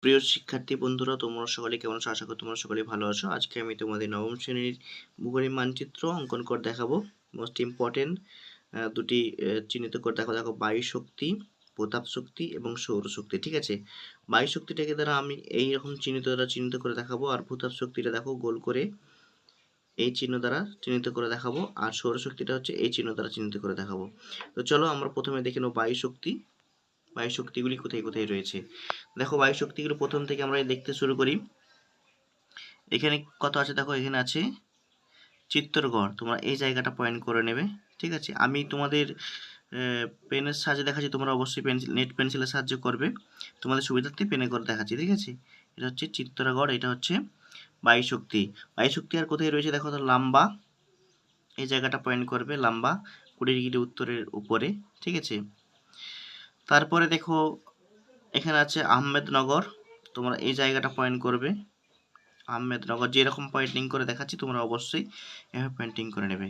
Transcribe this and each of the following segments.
প্রিয় শিক্ষার্থী বন্ধুরা, তোমরা সকলে কেমন আছো? আশা করি তোমরা সকলে ভালো আছো। আজকে আমি তোমাদের নবম শ্রেণীর ভূগোলের মানচিত্র অঙ্কন করে দেখাবো। মোস্ট ইম্পর্টেন্ট দুটি চিহ্নিত করে দেখো বায়ু শক্তি, প্রতাপ শক্তি এবং সৌরশক্তি। ঠিক আছে, বায়ু শক্তিটাকে দ্বারা আমি এইরকম চিহ্নিত করে দেখাবো, আর প্রতাপ শক্তিটা দেখো গোল করে এই চিহ্ন দ্বারা চিহ্নিত করে দেখাবো, আর সৌরশক্তিটা হচ্ছে এই চিহ্ন দ্বারা চিহ্নিত করে দেখাবো। তো চলো আমরা প্রথমে দেখে নেবো বায়ু শক্তি। বায়ু শক্তিগুলি কোথায় কোথায় রয়েছে। দেখো বায়ু শক্তিগুলো প্রথম থেকে আমরা দেখতে শুরু করি। এখানে কত আছে দেখো, এখানে আছে চিত্তরগড়। তোমরা এই জায়গাটা পয়েন্ট করে নেবে। ঠিক আছে, আমি তোমাদের পেনের সাহায্যে দেখাচ্ছি, তোমরা অবশ্যই নেট পেন্সিলের সাহায্যে করবে। তোমাদের সুবিধার্থে পেনে করে দেখাচ্ছি। ঠিক আছে, এটা হচ্ছে চিত্তরগড়, এটা হচ্ছে বায়ু শক্তি। বায়ু শক্তি আর কোথায় রয়েছে দেখো তো, লাম্বা, এই জায়গাটা পয়েন্ট করবে, লাম্বা 20 ডিগ্রি উত্তরের উপরে। ঠিক আছে, তারপরে দেখো এখানে আছে আহমেদনগর, তোমরা এই জায়গাটা পয়েন্ট করবে। আহমেদনগর যেরকম পয়েন্টিং করে দেখাচ্ছি তোমরা অবশ্যই এভাবে পয়েন্টিং করে নেবে।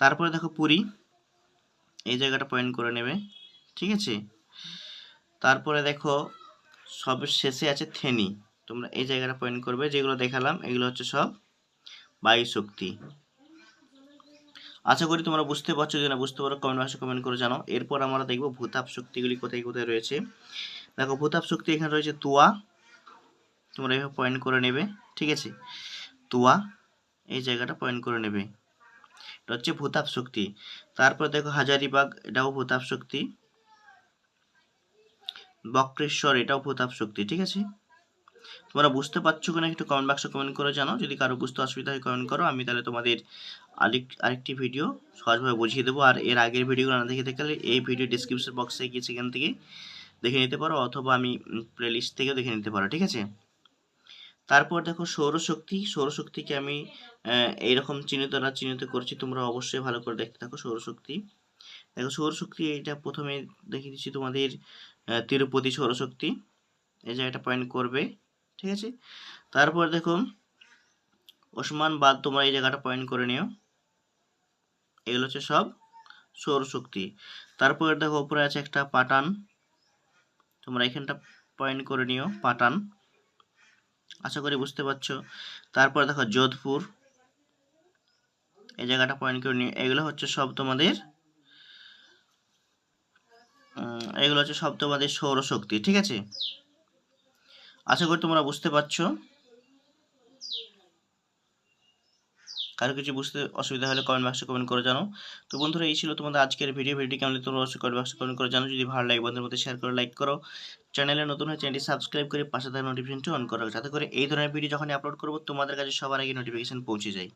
তারপরে দেখো পুরী, এই জায়গাটা পয়েন্ট করে নেবে। ঠিক আছে, তারপরে দেখো সব শেষে আছে থেনি, তোমরা এই জায়গাটা পয়েন্ট করবে। যেগুলো দেখালাম এগুলো হচ্ছে সব বায়ু শক্তি। আশা করি তোমরা বুঝতে পারছো, যদি না বুঝতে পারো কমেন্ট বক্সে কমেন্ট করে জানাও। এরপর আমরা দেখবো ভূতাপ শক্তিগুলি কোথায় কোথায় রয়েছে। দেখো ভূতাপ শক্তি এখানে রয়েছে তুয়া, তোমরা এইভাবে পয়েন্ট করে নেবে। ঠিক আছে, তুয়া এই জায়গাটা পয়েন্ট করে নেবে, এটা হচ্ছে ভূতাপ শক্তি। তারপর দেখো হাজারিবাগ, এটাও ভূতাপ শক্তি। বক্রেশ্বর, এটাও ভূতাপ শক্তি। ঠিক আছে, তোমরা বুঝতে পারছো কিনা একটু কমেন্ট বক্সে কমেন্ট করে জানাও। যদি কারো বুঝতে অসুবিধা হয় কমেন্ট করো, আমি তাহলে তোমাদের আরেকটি ভিডিও সহজভাবে বুঝিয়ে দেবো। আর এর আগের ভিডিওগুলো না দেখে থাকলে এই ভিডিও ডিসক্রিপশন বক্সে গিয়ে সেখান থেকে দেখে নিতে পারো, অথবা আমি প্লেলিস্ট থেকেও দেখে নিতে পারো। ঠিক আছে, তারপর দেখো সৌরশক্তি। সৌরশক্তিকে আমি এইরকম চিহ্নিত করছি, তোমরা অবশ্যই ভালো করে দেখতে থাকো। সৌরশক্তি দেখো, সৌরশক্তি এটা প্রথমে দেখিয়ে দিচ্ছি তোমাদের তিরুপতি সৌরশক্তি, এই জায়গাটা পয়েন্ট করবে। ঠিক আছে, তারপর দেখো ওসমান বাঁধ, তোমরা এই জায়গাটা পয়েন্ট করে নিও। এগুলো হচ্ছে সব সৌরশক্তি। তারপর দেখো উপরে আছে একটা পাটান, তোমরা এখানটা পয়েন্ট করে নিও, পাটান। আশা করি বুঝতে পারছো। তারপর দেখো যোধপুর, এই জায়গাটা পয়েন্ট করে নিও। এগুলো হচ্ছে সব তোমাদের সৌরশক্তি। ঠিক আছে, আশা করি তোমরা বুঝতে পারছো। কারো কিছু বুঝতে অসুবিধা হলে কমেন্ট বক্সে কমেন্ট করে জানো। তো বন্ধুরা, এই ছিল তোমাদের আজকের ভিডিওটি কেমন তোমরা অবশ্যই কমেন্ট বক্সে কমেন্ট করে জানো। যদি ভালো লাগে বন্ধুদের মধ্যে শেয়ার করে লাইক করো। চ্যানেলে নতুন হয়ে চ্যানেলটি সাবস্ক্রাইব করে পাশে থাকা নোটিফিকেশনটি অন করো, যাতে করে এই ধরনের ভিডিও যখনই আপলোড করবো তোমাদের কাছে সবার আগে নোটিফিকেশন পৌঁছে যায়।